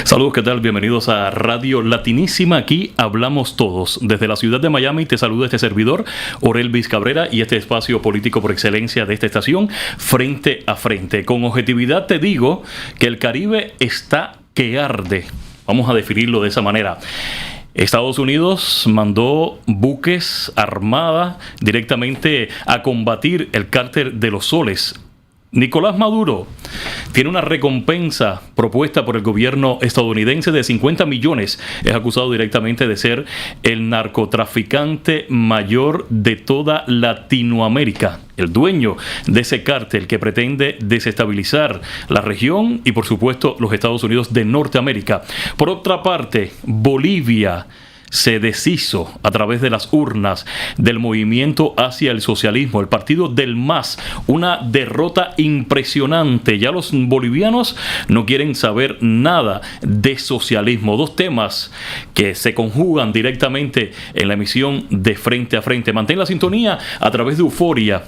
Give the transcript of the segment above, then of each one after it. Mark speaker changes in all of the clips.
Speaker 1: Saludos, ¿qué tal? Bienvenidos a Radio Latinísima. Aquí hablamos todos. Desde la ciudad de Miami te saluda este servidor, Orelvis Cabrera, y este espacio político por excelencia de esta estación, Frente a Frente. Con objetividad te digo que el Caribe está que arde. Vamos a definirlo de esa manera. Estados Unidos mandó buques armada directamente a combatir el cártel de los soles. Nicolás Maduro tiene una recompensa propuesta por el gobierno estadounidense de 50 millones. Es acusado directamente de ser el narcotraficante mayor de toda Latinoamérica, el dueño de ese cártel que pretende desestabilizar la región y, por supuesto, los Estados Unidos de Norteamérica. Por otra parte, Bolivia se deshizo a través de las urnas del movimiento hacia el socialismo, el partido del MAS, una derrota impresionante. Ya los bolivianos no quieren saber nada de socialismo. Dos temas que se conjugan directamente en la emisión de Frente a Frente. Mantén la sintonía a través de Euforia,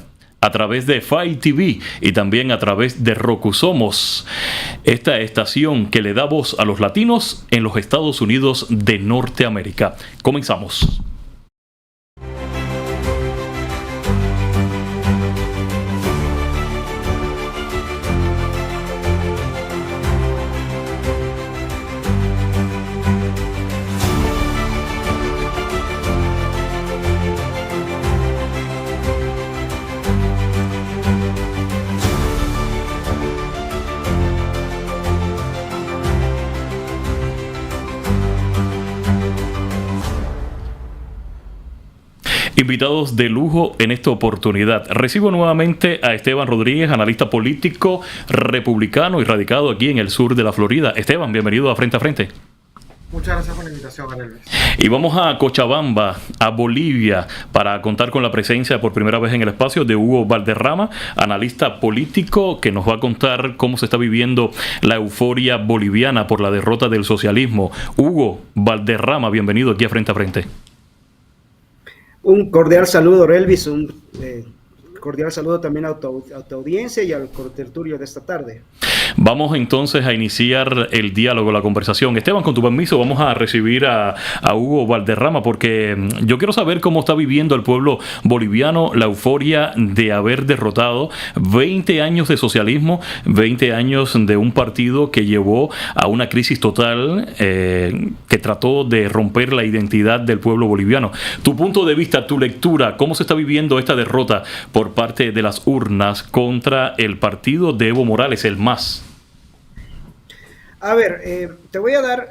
Speaker 1: a través de Fai TV y también a través de Roku. Somos esta estación que le da voz a los latinos en los Estados Unidos de Norteamérica. Comenzamos. Invitados de lujo en esta oportunidad. Recibo nuevamente a Esteban Rodríguez, analista político republicano y radicado aquí en el sur de la Florida. Esteban, bienvenido a Frente a Frente.
Speaker 2: Muchas gracias por la invitación, Orelvis.
Speaker 1: Y vamos a Cochabamba, a Bolivia, para contar con la presencia por primera vez en el espacio de Hugo Valderrama, analista político, que nos va a contar cómo se está viviendo la euforia boliviana por la derrota del socialismo. Hugo Valderrama, bienvenido aquí a Frente a Frente.
Speaker 2: Un cordial saludo, Orelvis, un cordial saludo también a tu audiencia y al contertulio de esta tarde.
Speaker 1: Vamos entonces a iniciar el diálogo, la conversación. Esteban, con tu permiso, vamos a recibir a Hugo Valderrama, porque yo quiero saber cómo está viviendo el pueblo boliviano la euforia de haber derrotado 20 años de socialismo, 20 años de un partido que llevó a una crisis total, que trató de romper la identidad del pueblo boliviano. Tu punto de vista, tu lectura, ¿cómo se está viviendo esta derrota por parte de las urnas contra el partido de Evo Morales, el MAS?
Speaker 2: A ver, te voy a dar,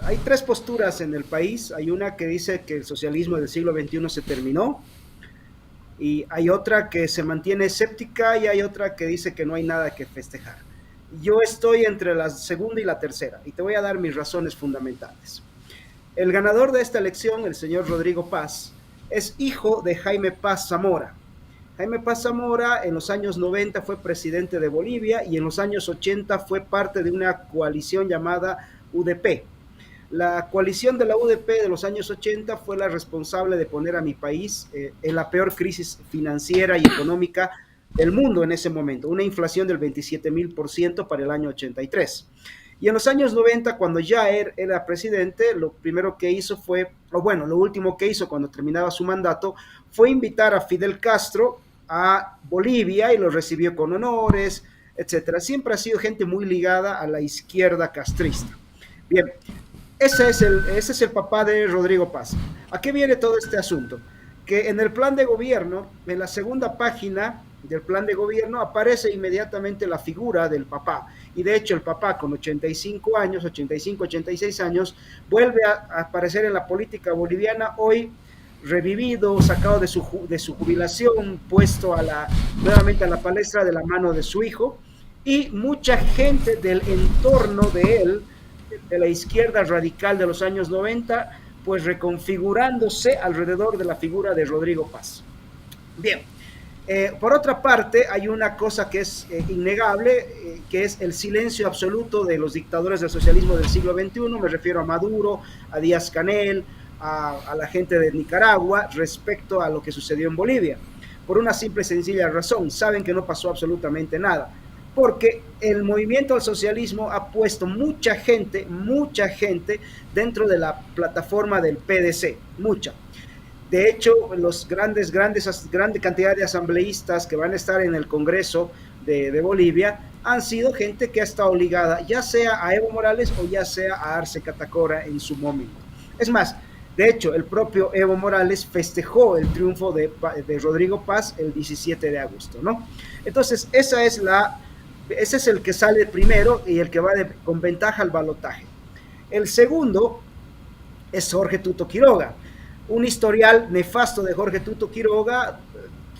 Speaker 2: hay tres posturas en el país. Hay una que dice que el socialismo del siglo XXI se terminó, y hay otra que se mantiene escéptica, y hay otra que dice que no hay nada que festejar. Yo estoy entre la segunda y la tercera, y te voy a dar mis razones fundamentales. El ganador de esta elección, el señor Rodrigo Paz, es hijo de Jaime Paz Zamora. Jaime Paz Zamora en los años 90 fue presidente de Bolivia y en los años 80 fue parte de una coalición llamada UDP. La coalición de la UDP de los años 80 fue la responsable de poner a mi país en la peor crisis financiera y económica del mundo en ese momento, una inflación del 27,000% para el año 83. Y en los años 90, cuando ya era presidente, lo primero que hizo fue, lo último que hizo cuando terminaba su mandato, fue invitar a Fidel Castro a Bolivia y lo recibió con honores, etcétera. Siempre ha sido gente muy ligada a la izquierda castrista. Bien, ese es el papá de Rodrigo Paz. ¿A qué viene todo este asunto? Que en el plan de gobierno, en la segunda página del plan de gobierno, aparece inmediatamente la figura del papá. Y de hecho el papá, con 85 años, 85, 86 años, vuelve a aparecer en la política boliviana, hoy revivido, sacado de su jubilación, puesto nuevamente a la palestra de la mano de su hijo, y mucha gente del entorno de él, de la izquierda radical de los años 90, pues reconfigurándose alrededor de la figura de Rodrigo Paz. Bien, por otra parte, hay una cosa que es innegable, que es el silencio absoluto de los dictadores del socialismo del siglo XXI. Me refiero a Maduro, a Díaz-Canel, a la gente de Nicaragua respecto a lo que sucedió en Bolivia, por una simple y sencilla razón: saben que no pasó absolutamente nada. porque el movimiento al socialismo ha puesto mucha gente dentro de la plataforma del PDC, mucha. De hecho, los grande cantidad de asambleístas que van a estar en el Congreso de Bolivia han sido gente que ha estado ligada ya sea a Evo Morales o ya sea a Arce Catacora en su momento. Es más, de hecho, el propio Evo Morales festejó el triunfo de Rodrigo Paz el 17 de agosto, ¿no? Entonces, ese es el que sale primero y el que va con ventaja al balotaje. El segundo es Jorge Tuto Quiroga. Un historial nefasto de Jorge Tuto Quiroga.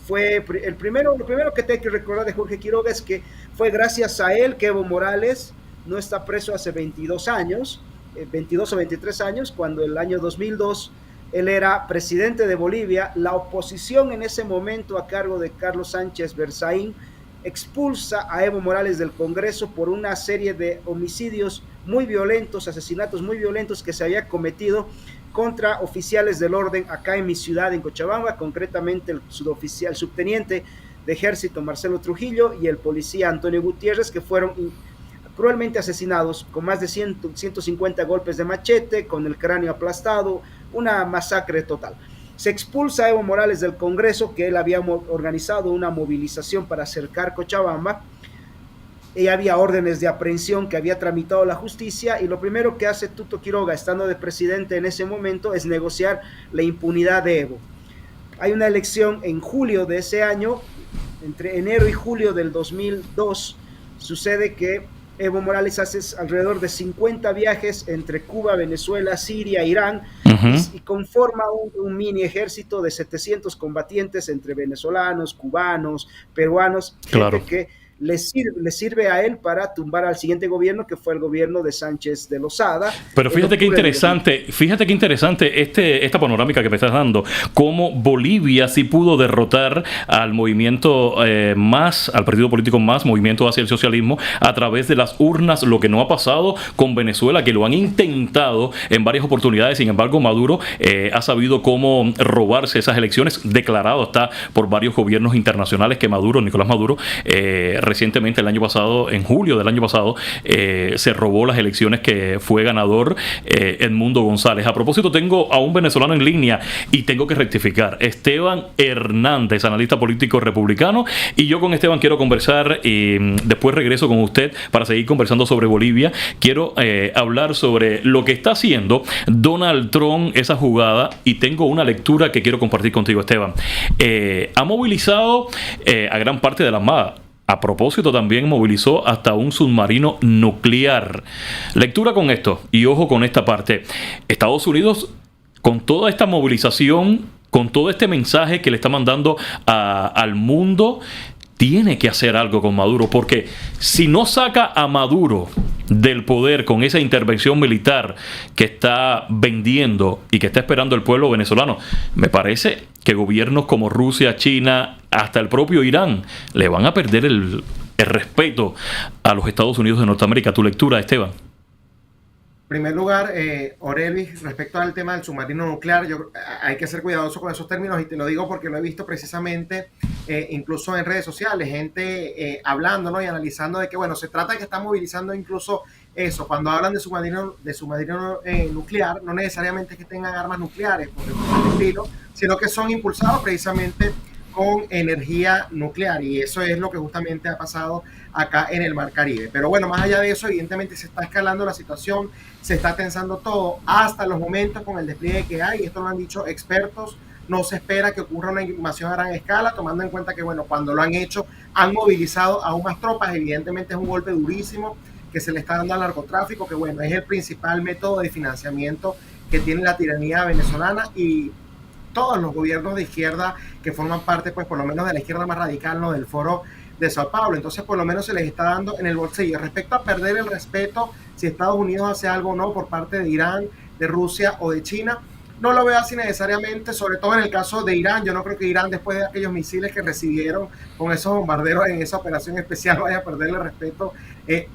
Speaker 2: Lo primero que te hay que recordar de Jorge Quiroga es que fue gracias a él que Evo Morales no está preso hace 22 años, 22 o 23 años, cuando el año 2002 él era presidente de Bolivia. La oposición en ese momento, a cargo de Carlos Sánchez Berzaín, expulsa a Evo Morales del Congreso por una serie de homicidios muy violentos, asesinatos muy violentos que se había cometido contra oficiales del orden acá en mi ciudad, en Cochabamba, concretamente el subteniente de ejército Marcelo Trujillo y el policía Antonio Gutiérrez, que fueron cruelmente asesinados con más de 150 golpes de machete, con el cráneo aplastado, una masacre total. Se expulsa a Evo Morales del Congreso, que él había organizado una movilización para acercar Cochabamba, y había órdenes de aprehensión que había tramitado la justicia, y lo primero que hace Tuto Quiroga, estando de presidente en ese momento, es negociar la impunidad de Evo. Hay una elección en julio de ese año, entre enero y julio del 2002, sucede que Evo Morales hace alrededor de 50 viajes entre Cuba, Venezuela, Siria, Irán, y conforma un mini ejército de 700 combatientes entre venezolanos, cubanos, peruanos,
Speaker 1: claro,
Speaker 2: gente que le sirve a él para tumbar al siguiente gobierno, que fue el gobierno de Sánchez de Lozada.
Speaker 1: Pero fíjate qué interesante esta panorámica que me estás dando, cómo Bolivia sí pudo derrotar al movimiento al partido político más, movimiento hacia el socialismo, a través de las urnas, lo que no ha pasado con Venezuela, que lo han intentado en varias oportunidades. Sin embargo, Maduro ha sabido cómo robarse esas elecciones, declarado está por varios gobiernos internacionales que Nicolás Maduro, recientemente el año pasado, en julio del año pasado, se robó las elecciones, que fue ganador Edmundo González. A propósito, tengo a un venezolano en línea y tengo que rectificar. Esteban Hernández, analista político republicano, y yo con Esteban quiero conversar y después regreso con usted para seguir conversando sobre Bolivia. Quiero hablar sobre lo que está haciendo Donald Trump, esa jugada, y tengo una lectura que quiero compartir contigo, Esteban. Ha movilizado a gran parte de la Armada. A propósito, también movilizó hasta un submarino nuclear. Lectura con esto, y ojo con esta parte. Estados Unidos, con toda esta movilización, con todo este mensaje que le está mandando al mundo, tiene que hacer algo con Maduro, porque si no saca a Maduro del poder con esa intervención militar que está vendiendo y que está esperando el pueblo venezolano, me parece que gobiernos como Rusia, China, hasta el propio Irán le van a perder el respeto a los Estados Unidos de Norteamérica. Tu lectura, Esteban.
Speaker 3: En primer lugar, Orelvis, respecto al tema del submarino nuclear, hay que ser cuidadoso con esos términos, y te lo digo porque lo he visto precisamente incluso en redes sociales, gente hablando, ¿no?, y analizando de que, bueno, se trata de que están movilizando incluso eso. Cuando hablan de submarino nuclear, no necesariamente es que tengan armas nucleares, por el estilo, sino que son impulsados precisamente con energía nuclear, y eso es lo que justamente ha pasado acá en el Mar Caribe. Pero bueno, más allá de eso, evidentemente se está escalando la situación, se está tensando todo, hasta los momentos con el despliegue que hay. Esto lo han dicho expertos, no se espera que ocurra una invasión a gran escala, tomando en cuenta que, bueno, cuando lo han hecho, han movilizado aún más tropas. Evidentemente es un golpe durísimo que se le está dando al narcotráfico, que, bueno, es el principal método de financiamiento que tiene la tiranía venezolana, y todos los gobiernos de izquierda que forman parte, pues por lo menos de la izquierda más radical, ¿no?, del Foro de Sao Paulo. Entonces, por lo menos se les está dando en el bolsillo. Respecto a perder el respeto, si Estados Unidos hace algo o no por parte de Irán, de Rusia o de China, no lo veo así necesariamente, sobre todo en el caso de Irán. Yo no creo que Irán, después de aquellos misiles que recibieron con esos bombarderos en esa operación especial, vaya a perderle respeto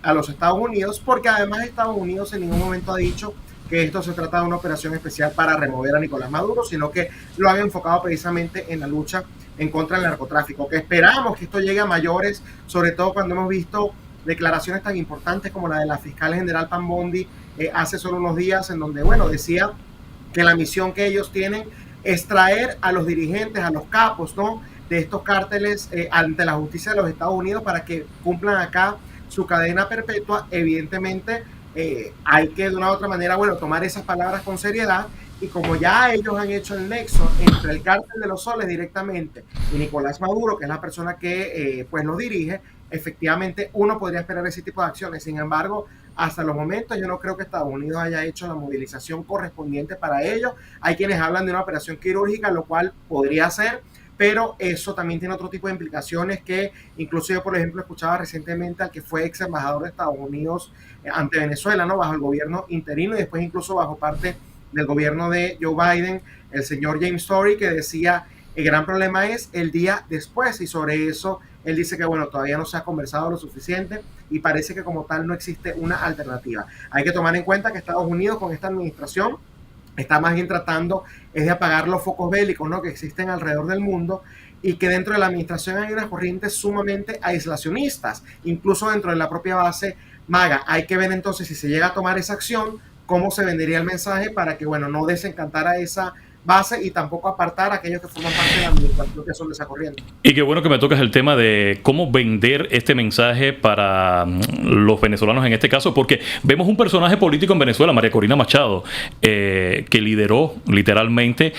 Speaker 3: a los Estados Unidos, porque además Estados Unidos en ningún momento ha dicho que esto se trata de una operación especial para remover a Nicolás Maduro, sino que lo han enfocado precisamente en la lucha en contra del narcotráfico, que esperamos que esto llegue a mayores, sobre todo cuando hemos visto declaraciones tan importantes como la de la fiscal general Pam Bondi hace solo unos días, en donde, bueno, decía que la misión que ellos tienen es traer a los dirigentes, a los capos, ¿no?, de estos cárteles ante la justicia de los Estados Unidos para que cumplan acá su cadena perpetua. Evidentemente, hay que de una u otra manera, bueno, tomar esas palabras con seriedad, y como ya ellos han hecho el nexo entre el cártel de los soles directamente y Nicolás Maduro, que es la persona que pues lo dirige, efectivamente uno podría esperar ese tipo de acciones. Sin embargo, hasta los momentos yo no creo que Estados Unidos haya hecho la movilización correspondiente para ello. Hay quienes hablan de una operación quirúrgica, lo cual podría ser, pero eso también tiene otro tipo de implicaciones que incluso yo, por ejemplo, escuchaba recientemente al que fue ex embajador de Estados Unidos ante Venezuela, ¿no?, bajo el gobierno interino y después incluso bajo parte del gobierno de Joe Biden, el señor James Story, que decía el gran problema es el día después, y sobre eso él dice que, bueno, todavía no se ha conversado lo suficiente y parece que como tal no existe una alternativa. Hay que tomar en cuenta que Estados Unidos con esta administración está más bien tratando es de apagar los focos bélicos, ¿no?, que existen alrededor del mundo, y que dentro de la administración hay unas corrientes sumamente aislacionistas, incluso dentro de la propia base MAGA. Hay que ver entonces si se llega a tomar esa acción, cómo se vendería el mensaje para que, bueno, no desencantara esa base y tampoco apartar a aquellos que forman parte de la administración que son de esa corriente.
Speaker 1: Y qué bueno que me tocas el tema de cómo vender este mensaje para los venezolanos en este caso, porque vemos un personaje político en Venezuela, María Corina Machado, que lideró literalmente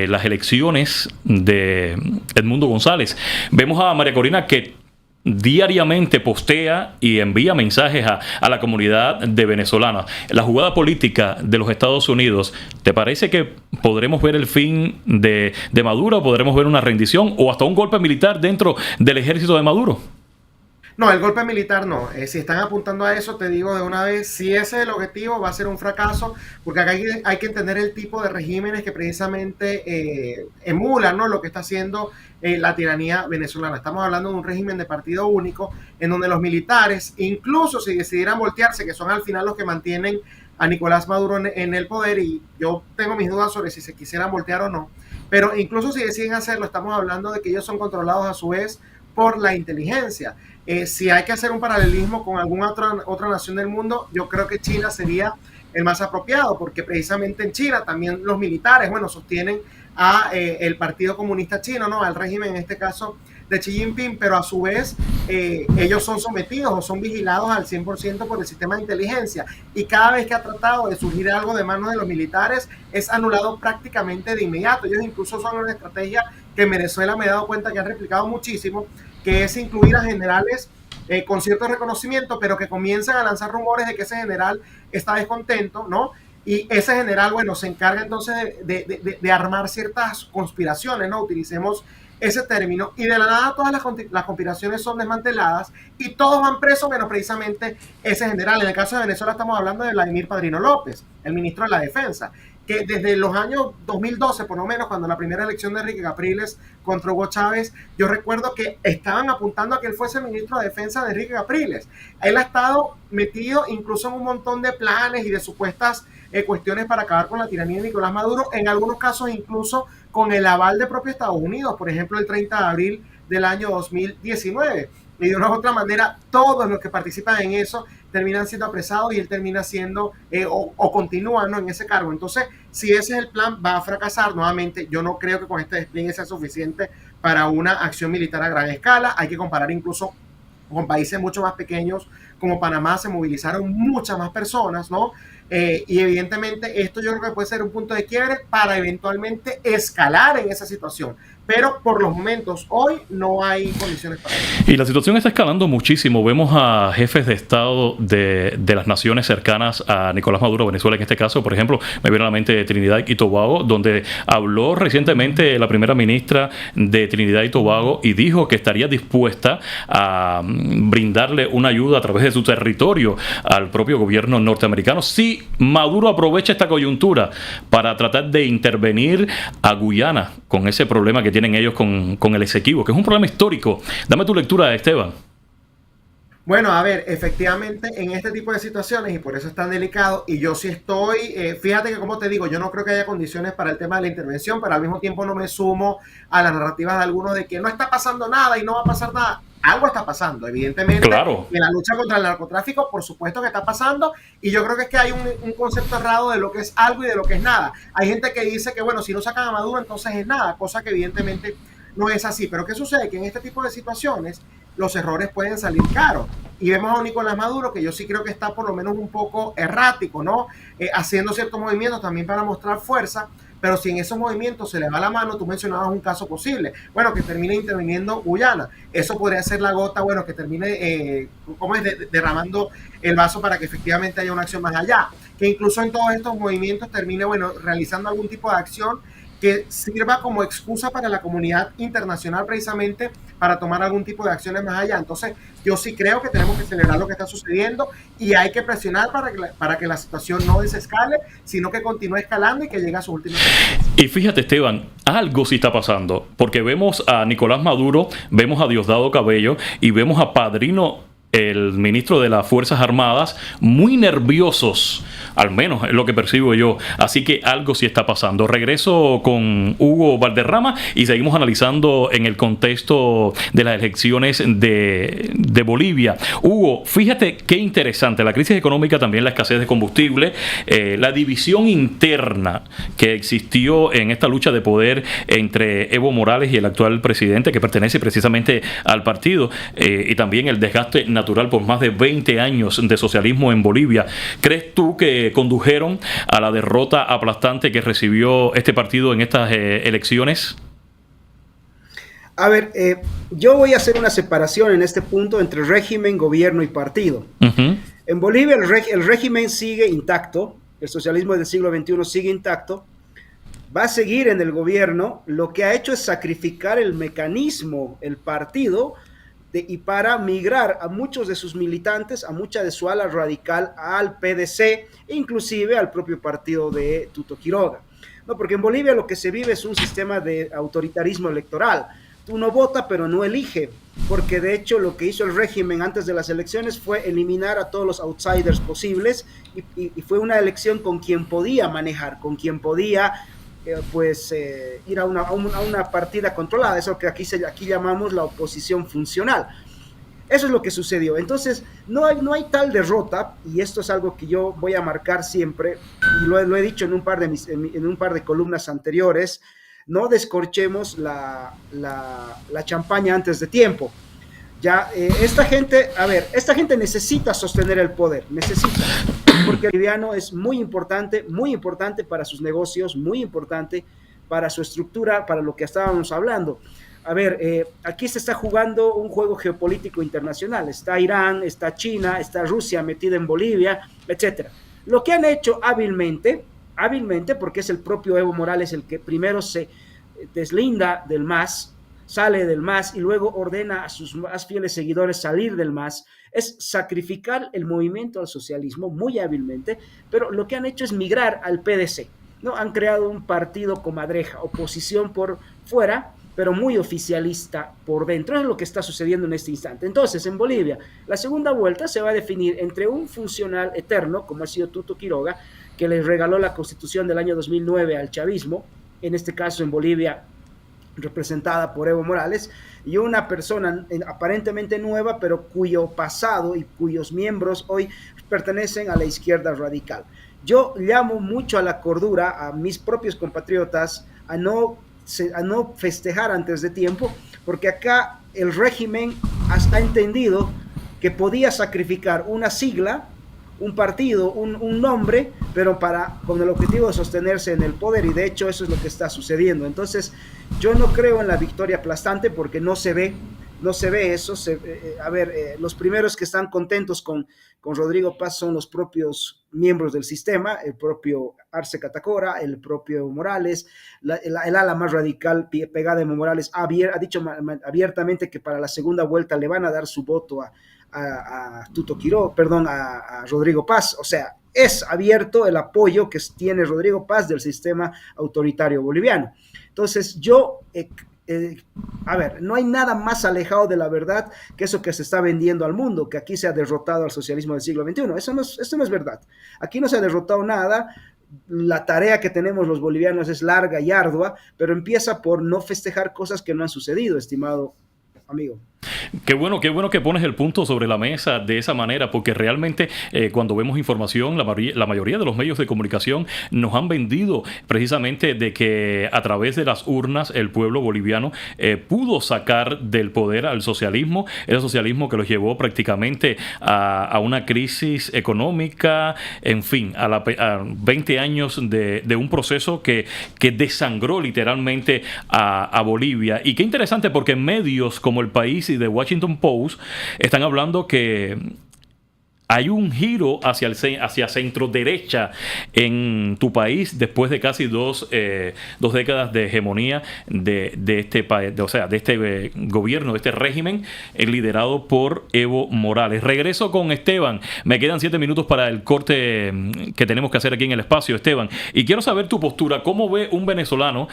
Speaker 1: las elecciones de Edmundo González. Vemos a María Corina que diariamente postea y envía mensajes a la comunidad de venezolanos. La jugada política de los Estados Unidos, ¿te parece que podremos ver el fin de Maduro? ¿Podremos ver una rendición o hasta un golpe militar dentro del ejército de Maduro?
Speaker 3: No, el golpe militar no. Si están apuntando a eso, te digo de una vez, si ese es el objetivo, va a ser un fracaso, porque acá hay que entender el tipo de regímenes que precisamente emulan, ¿no?, lo que está haciendo la tiranía venezolana. Estamos hablando de un régimen de partido único, en donde los militares, incluso si decidieran voltearse, que son al final los que mantienen a Nicolás Maduro en el poder, y yo tengo mis dudas sobre si se quisieran voltear o no, pero incluso si deciden hacerlo, estamos hablando de que ellos son controlados a su vez por la inteligencia. Si hay que hacer un paralelismo con alguna otra nación del mundo, yo creo que China sería el más apropiado, porque precisamente en China también los militares, bueno, sostienen a el Partido Comunista Chino, ¿no?, al régimen en este caso de Xi Jinping, pero a su vez ellos son sometidos o son vigilados al 100% por el sistema de inteligencia, y cada vez que ha tratado de surgir algo de manos de los militares es anulado prácticamente de inmediato. Ellos incluso son una estrategia que en Venezuela me he dado cuenta que han replicado muchísimo, que es incluir a generales con cierto reconocimiento, pero que comienzan a lanzar rumores de que ese general está descontento, ¿no? Y ese general, bueno, se encarga entonces de armar ciertas conspiraciones, ¿no? Utilicemos ese término, y de la nada todas las conspiraciones son desmanteladas y todos van presos menos precisamente ese general. En el caso de Venezuela estamos hablando de Vladimir Padrino López, el ministro de la Defensa, que desde los años 2012, por lo menos, cuando la primera elección de Enrique Capriles contra Hugo Chávez, yo recuerdo que estaban apuntando a que él fuese ministro de Defensa de Enrique Capriles. Él ha estado metido incluso en un montón de planes y de supuestas cuestiones para acabar con la tiranía de Nicolás Maduro, en algunos casos incluso con el aval de propio Estados Unidos, por ejemplo el 30 de abril del año 2019. Y de una u otra manera, todos los que participan en eso terminan siendo apresados y él termina siendo o continúa, ¿no?, en ese cargo. Entonces, si ese es el plan, va a fracasar nuevamente. Yo no creo que con este despliegue sea suficiente para una acción militar a gran escala. Hay que comparar incluso con países mucho más pequeños como Panamá. Se movilizaron muchas más personas, ¿no? Y evidentemente esto yo creo que puede ser un punto de quiebre para eventualmente escalar en esa situación. Pero por los momentos, hoy no hay condiciones para eso.
Speaker 1: Y la situación está escalando muchísimo. Vemos a jefes de Estado de las naciones cercanas a Nicolás Maduro, Venezuela en este caso. Por ejemplo, me viene a la mente Trinidad y Tobago, donde habló recientemente la primera ministra de Trinidad y Tobago y dijo que estaría dispuesta a brindarle una ayuda a través de su territorio al propio gobierno norteamericano si Maduro aprovecha esta coyuntura para tratar de intervenir a Guyana con ese problema que tienen ellos con el Esequibo, que es un problema histórico. Dame tu lectura, Esteban.
Speaker 3: Bueno, a ver, efectivamente en este tipo de situaciones y por eso es tan delicado y yo sí estoy, fíjate que como te digo, yo no creo que haya condiciones para el tema de la intervención, pero al mismo tiempo no me sumo a las narrativas de algunos de que no está pasando nada y no va a pasar nada. Algo está pasando, evidentemente,
Speaker 1: Claro.
Speaker 3: en la lucha contra el narcotráfico, por supuesto que está pasando, y yo creo que es que hay un concepto errado de lo que es algo y de lo que es nada. Hay gente que dice que, bueno, si no sacan a Maduro, entonces es nada, cosa que evidentemente no es así. Pero ¿qué sucede? Que en este tipo de situaciones los errores pueden salir caros. Y vemos a un Nicolás Maduro que yo sí creo que está por lo menos un poco errático, ¿no? Haciendo ciertos movimientos también para mostrar fuerza, pero si en esos movimientos se le va la mano, tú mencionabas un caso posible, bueno, que termine interviniendo Guyana. Eso podría ser la gota, bueno, que termine, ¿cómo es? Derramando el vaso para que efectivamente haya una acción más allá. Que incluso en todos estos movimientos termine, bueno, realizando algún tipo de acción que sirva como excusa para la comunidad internacional precisamente para tomar algún tipo de acciones más allá. Entonces, yo sí creo que tenemos que celebrar lo que está sucediendo y hay que presionar para que la situación no desescale, sino que continúe escalando y que llegue a sus últimas consecuencias.
Speaker 1: Y fíjate, Esteban, algo sí está pasando, porque vemos a Nicolás Maduro, vemos a Diosdado Cabello y vemos a Padrino, el ministro de las Fuerzas Armadas, muy nerviosos, al menos es lo que percibo yo. Así que algo sí está pasando. Regreso con Hugo Valderrama y seguimos analizando en el contexto de las elecciones de Bolivia. Hugo, fíjate qué interesante. La crisis económica, también la escasez de combustible, la división interna que existió en esta lucha de poder entre Evo Morales y el actual presidente, que pertenece precisamente al partido, y también el desgaste natural por más de 20 años de socialismo en Bolivia. ¿Crees tú que condujeron a la derrota aplastante que recibió este partido en estas elecciones?
Speaker 2: A ver, yo voy a hacer una separación en este punto entre régimen, gobierno y partido.
Speaker 1: Uh-huh.
Speaker 2: En Bolivia el régimen sigue intacto, el socialismo del siglo XXI sigue intacto, va a seguir en el gobierno, lo que ha hecho es sacrificar el mecanismo, el partido, y para migrar a muchos de sus militantes, a mucha de su ala radical, al PDC, inclusive al propio partido de Tuto Quiroga. No, porque en Bolivia lo que se vive es un sistema de autoritarismo electoral. Uno vota pero no elige, porque de hecho lo que hizo el régimen antes de las elecciones fue eliminar a todos los outsiders posibles y fue una elección con quien podía manejar, con quien podía ir a una partida controlada, eso que aquí llamamos la oposición funcional. Eso es lo que sucedió. Entonces, no hay tal derrota, y esto es algo que yo voy a marcar siempre, y lo he dicho en un par de columnas anteriores: no descorchemos la champaña antes de tiempo. Ya, esta gente necesita sostener el poder, porque el boliviano es muy importante para sus negocios, muy importante para su estructura, para lo que estábamos hablando. A ver, aquí se está jugando un juego geopolítico internacional. Está Irán, está China, está Rusia metida en Bolivia, etcétera. Lo que han hecho hábilmente, porque es el propio Evo Morales el que primero se deslinda del MAS, sale del MAS y luego ordena a sus más fieles seguidores salir del MAS, es sacrificar el movimiento al socialismo muy hábilmente, pero lo que han hecho es migrar al PDC, ¿no? Han creado un partido comadreja, oposición por fuera, pero muy oficialista por dentro. Es lo que está sucediendo en este instante. Entonces, en Bolivia, la segunda vuelta se va a definir entre un funcional eterno, como ha sido Tuto Quiroga, que le regaló la constitución del año 2009 al chavismo, en este caso en Bolivia representada por Evo Morales, y una persona aparentemente nueva, pero cuyo pasado y cuyos miembros hoy pertenecen a la izquierda radical. Yo llamo mucho a la cordura a mis propios compatriotas a no festejar antes de tiempo, porque acá el régimen ha entendido que podía sacrificar una sigla, un partido, un nombre, pero con el objetivo de sostenerse en el poder, y de hecho eso es lo que está sucediendo. Entonces, yo no creo en la victoria aplastante porque no se ve eso. Los primeros que están contentos con Rodrigo Paz son los propios miembros del sistema, el propio Arce Catacora, el propio Morales, el ala más radical pegada de Morales ha dicho abiertamente que para la segunda vuelta le van a dar su voto a Rodrigo Paz. O sea, es abierto el apoyo que tiene Rodrigo Paz del sistema autoritario boliviano. Entonces, yo a ver, no hay nada más alejado de la verdad que eso que se está vendiendo al mundo, que aquí se ha derrotado al socialismo del siglo XXI. Eso no es verdad. Aquí no se ha derrotado nada. La tarea que tenemos los bolivianos es larga y ardua, pero empieza por no festejar cosas que no han sucedido, estimado amigo.
Speaker 1: Qué bueno que pones el punto sobre la mesa de esa manera, porque realmente cuando vemos información, la mayoría de los medios de comunicación nos han vendido precisamente de que a través de las urnas el pueblo boliviano pudo sacar del poder al socialismo, ese socialismo que los llevó prácticamente a una crisis económica, en fin, a 20 años de un proceso que desangró literalmente a Bolivia. Y qué interesante, porque medios como El País y The Washington Post están hablando que hay un giro hacia centro derecha en tu país después de casi dos décadas de hegemonía de este país, o sea, de este gobierno, de este régimen liderado por Evo Morales. Regreso con Esteban. Me quedan 7 minutos para el corte que tenemos que hacer aquí en el espacio, Esteban. Y quiero saber tu postura. ¿Cómo ve un venezolano?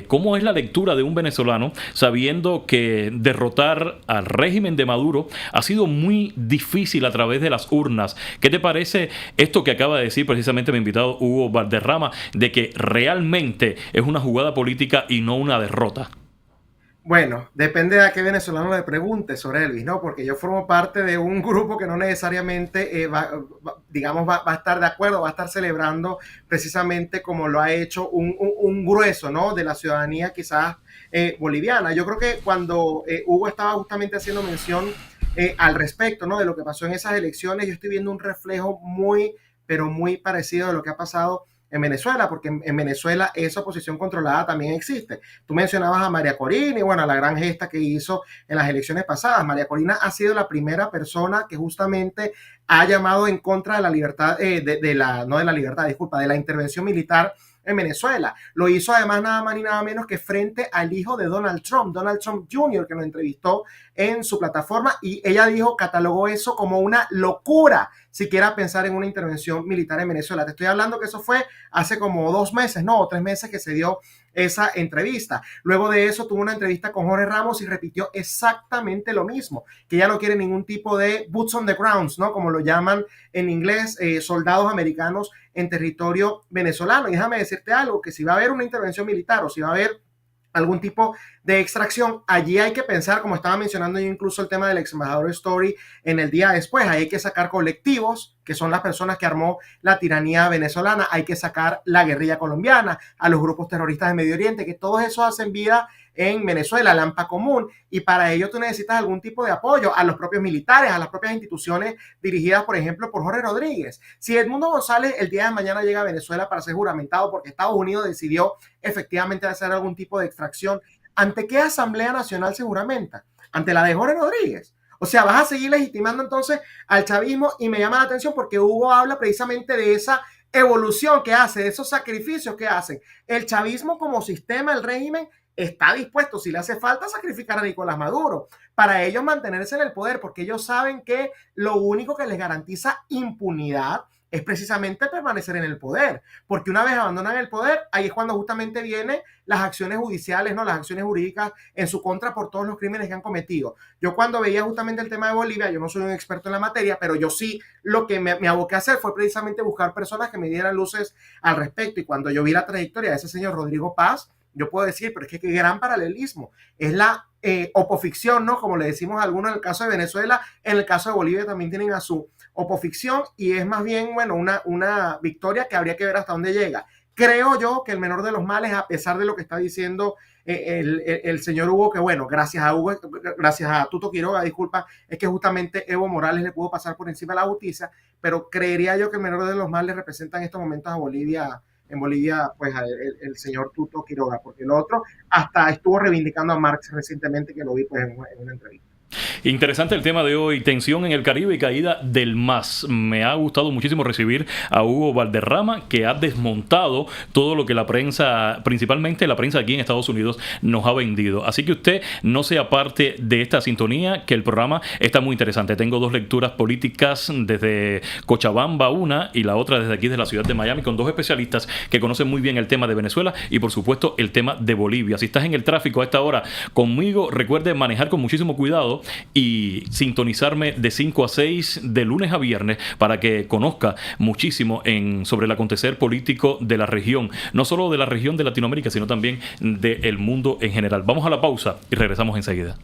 Speaker 1: ¿Cómo es la lectura de un venezolano sabiendo que derrotar al régimen de Maduro ha sido muy difícil a través de las urnas? ¿Qué te parece esto que acaba de decir precisamente mi invitado Hugo Valderrama, de que realmente es una jugada política y no una derrota?
Speaker 3: Bueno, depende de a qué venezolano le preguntes, Elvis, ¿no? Porque yo formo parte de un grupo que no necesariamente va a estar de acuerdo, va a estar celebrando precisamente como lo ha hecho un grueso, ¿no? De la ciudadanía quizás boliviana. Yo creo que cuando Hugo estaba justamente haciendo mención al respecto, ¿no? De lo que pasó en esas elecciones, yo estoy viendo un reflejo muy, pero muy parecido de lo que ha pasado en Venezuela, porque en Venezuela esa oposición controlada también existe. Tú mencionabas a María Corina y bueno, la gran gesta que hizo en las elecciones pasadas. María Corina ha sido la primera persona que justamente ha llamado en contra de la libertad, no de la libertad, disculpa, de la intervención militar en Venezuela. Lo hizo además nada más ni nada menos que frente al hijo de Donald Trump Jr., que lo entrevistó en su plataforma, y ella catalogó eso como una locura siquiera pensar en una intervención militar en Venezuela. Te estoy hablando que eso fue hace como 2 meses, no, 3 meses que se dio esa entrevista. Luego de eso tuvo una entrevista con Jorge Ramos y repitió exactamente lo mismo, que ya no quiere ningún tipo de boots on the grounds, ¿no? Como lo llaman en inglés, soldados americanos en territorio venezolano. Y déjame decirte algo, que si va a haber una intervención militar o si va a haber algún tipo de extracción, allí hay que pensar, como estaba mencionando yo incluso el tema del ex embajador Story en el día después, hay que sacar colectivos, que son las personas que armó la tiranía venezolana, hay que sacar la guerrilla colombiana, a los grupos terroristas de Medio Oriente, que todos esos hacen vida en Venezuela, la AMPA común, y para ello tú necesitas algún tipo de apoyo a los propios militares, a las propias instituciones dirigidas, por ejemplo, por Jorge Rodríguez. Si Edmundo González el día de mañana llega a Venezuela para ser juramentado porque Estados Unidos decidió efectivamente hacer algún tipo de extracción, ¿ante qué Asamblea Nacional se juramenta? Ante la de Jorge Rodríguez. O sea, vas a seguir legitimando entonces al chavismo, y me llama la atención porque Hugo habla precisamente de esa evolución que hace, de esos sacrificios que hacen. El chavismo como sistema, el régimen, está dispuesto, si le hace falta, a sacrificar a Nicolás Maduro para ellos mantenerse en el poder, porque ellos saben que lo único que les garantiza impunidad es precisamente permanecer en el poder, porque una vez abandonan el poder, ahí es cuando justamente vienen las acciones judiciales, ¿no? Las acciones jurídicas en su contra por todos los crímenes que han cometido. Yo cuando veía justamente el tema de Bolivia, yo no soy un experto en la materia, pero yo sí lo que me aboqué a hacer fue precisamente buscar personas que me dieran luces al respecto, y cuando yo vi la trayectoria de ese señor Rodrigo Paz, yo puedo decir, pero es que qué gran paralelismo, es la opoficción, ¿no? Como le decimos a algunos en el caso de Venezuela, en el caso de Bolivia también tienen a su opoficción, y es más bien, bueno, una victoria que habría que ver hasta dónde llega. Creo yo que el menor de los males, a pesar de lo que está diciendo el señor Hugo, que bueno, gracias a Tuto Quiroga, disculpa, es que justamente Evo Morales le pudo pasar por encima de la justicia, pero creería yo que el menor de los males representa en estos momentos a Bolivia, en Bolivia, pues el señor Tuto Quiroga, porque el otro hasta estuvo reivindicando a Marx recientemente, que lo vi pues en una entrevista.
Speaker 1: Interesante el tema de hoy, tensión en el Caribe y caída del MAS. Me ha gustado muchísimo recibir a Hugo Valderrama, que ha desmontado todo lo que la prensa, principalmente la prensa aquí en Estados Unidos, nos ha vendido. Así que usted no sea parte de esta sintonía, que el programa está muy interesante. Tengo dos lecturas políticas desde Cochabamba, una, y la otra desde aquí, de la ciudad de Miami, con dos especialistas que conocen muy bien el tema de Venezuela y, por supuesto, el tema de Bolivia. Si estás en el tráfico a esta hora conmigo, recuerde manejar con muchísimo cuidado y sintonizarme de 5 a 6 de lunes a viernes para que conozca muchísimo sobre el acontecer político de la región, no solo de la región de Latinoamérica, sino también del mundo en general. Vamos a la pausa y regresamos enseguida.